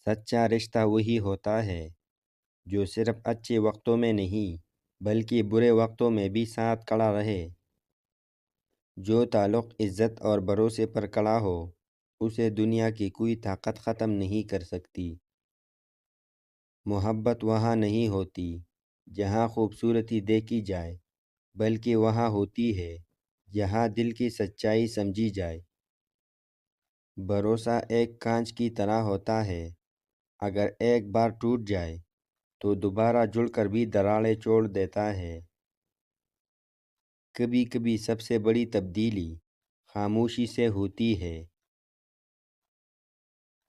سچا رشتہ وہی ہوتا ہے جو صرف اچھے وقتوں میں نہیں بلکہ برے وقتوں میں بھی ساتھ کھڑا رہے۔ جو تعلق عزت اور بھروسے پر کھڑا ہو اسے دنیا کی کوئی طاقت ختم نہیں کر سکتی۔ محبت وہاں نہیں ہوتی جہاں خوبصورتی دیکھی جائے، بلکہ وہاں ہوتی ہے جہاں دل کی سچائی سمجھی جائے۔ بھروسہ ایک کانچ کی طرح ہوتا ہے، اگر ایک بار ٹوٹ جائے تو دوبارہ جڑ کر بھی دراڑیں چھوڑ دیتا ہے۔ کبھی کبھی سب سے بڑی تبدیلی خاموشی سے ہوتی ہے۔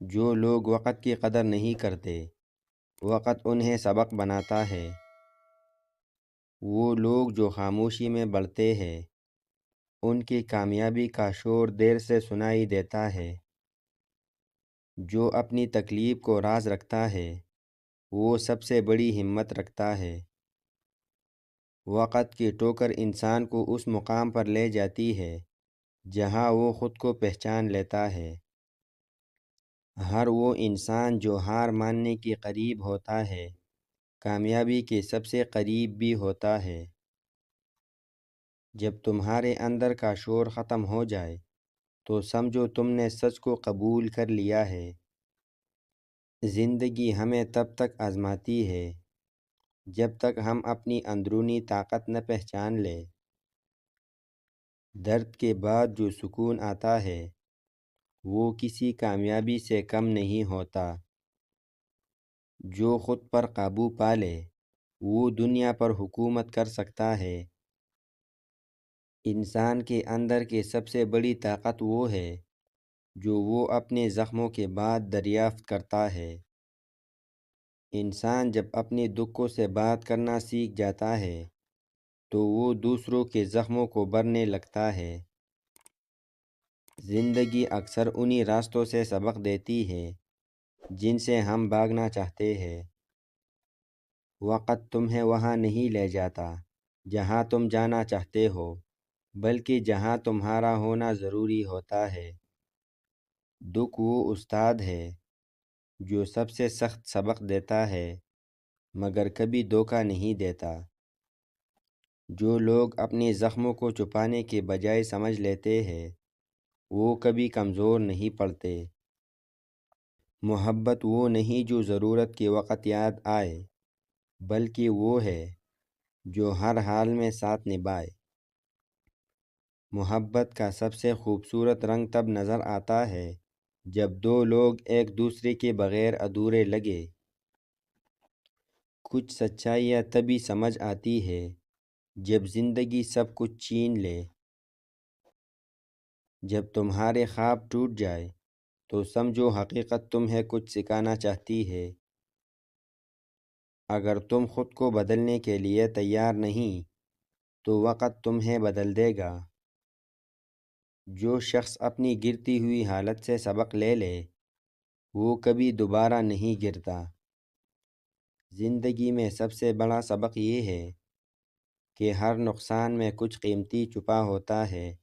جو لوگ وقت کی قدر نہیں کرتے، وقت انہیں سبق بناتا ہے۔ وہ لوگ جو خاموشی میں بڑھتے ہیں، ان کی کامیابی کا شور دیر سے سنائی دیتا ہے۔ جو اپنی تکلیف کو راز رکھتا ہے وہ سب سے بڑی ہمت رکھتا ہے۔ وقت کی ٹھوکر انسان کو اس مقام پر لے جاتی ہے جہاں وہ خود کو پہچان لیتا ہے۔ ہر وہ انسان جو ہار ماننے کے قریب ہوتا ہے کامیابی کے سب سے قریب بھی ہوتا ہے۔ جب تمہارے اندر کا شور ختم ہو جائے تو سمجھو تم نے سچ کو قبول کر لیا ہے۔ زندگی ہمیں تب تک آزماتی ہے جب تک ہم اپنی اندرونی طاقت نہ پہچان لیں۔ درد کے بعد جو سکون آتا ہے وہ کسی کامیابی سے کم نہیں ہوتا۔ جو خود پر قابو پا لے وہ دنیا پر حکومت کر سکتا ہے۔ انسان کے اندر کی سب سے بڑی طاقت وہ ہے جو وہ اپنے زخموں کے بعد دریافت کرتا ہے۔ انسان جب اپنے دکھوں سے بات کرنا سیکھ جاتا ہے تو وہ دوسروں کے زخموں کو بھرنے لگتا ہے۔ زندگی اکثر انہی راستوں سے سبق دیتی ہے جن سے ہم بھاگنا چاہتے ہیں۔ وقت تمہیں وہاں نہیں لے جاتا جہاں تم جانا چاہتے ہو، بلکہ جہاں تمہارا ہونا ضروری ہوتا ہے۔ دکھ وہ استاد ہے جو سب سے سخت سبق دیتا ہے مگر کبھی دھوکہ نہیں دیتا۔ جو لوگ اپنے زخموں کو چھپانے کے بجائے سمجھ لیتے ہیں وہ کبھی کمزور نہیں پڑتے۔ محبت وہ نہیں جو ضرورت کے وقت یاد آئے، بلکہ وہ ہے جو ہر حال میں ساتھ نبھائے۔ محبت کا سب سے خوبصورت رنگ تب نظر آتا ہے جب دو لوگ ایک دوسرے کے بغیر ادھورے لگے۔ کچھ سچائیاں تبھی سمجھ آتی ہے جب زندگی سب کچھ چھین لے۔ جب تمہارے خواب ٹوٹ جائے تو سمجھو حقیقت تمہیں کچھ سکھانا چاہتی ہے۔ اگر تم خود کو بدلنے کے لیے تیار نہیں تو وقت تمہیں بدل دے گا۔ جو شخص اپنی گرتی ہوئی حالت سے سبق لے لے وہ کبھی دوبارہ نہیں گرتا۔ زندگی میں سب سے بڑا سبق یہ ہے کہ ہر نقصان میں کچھ قیمتی چھپا ہوتا ہے۔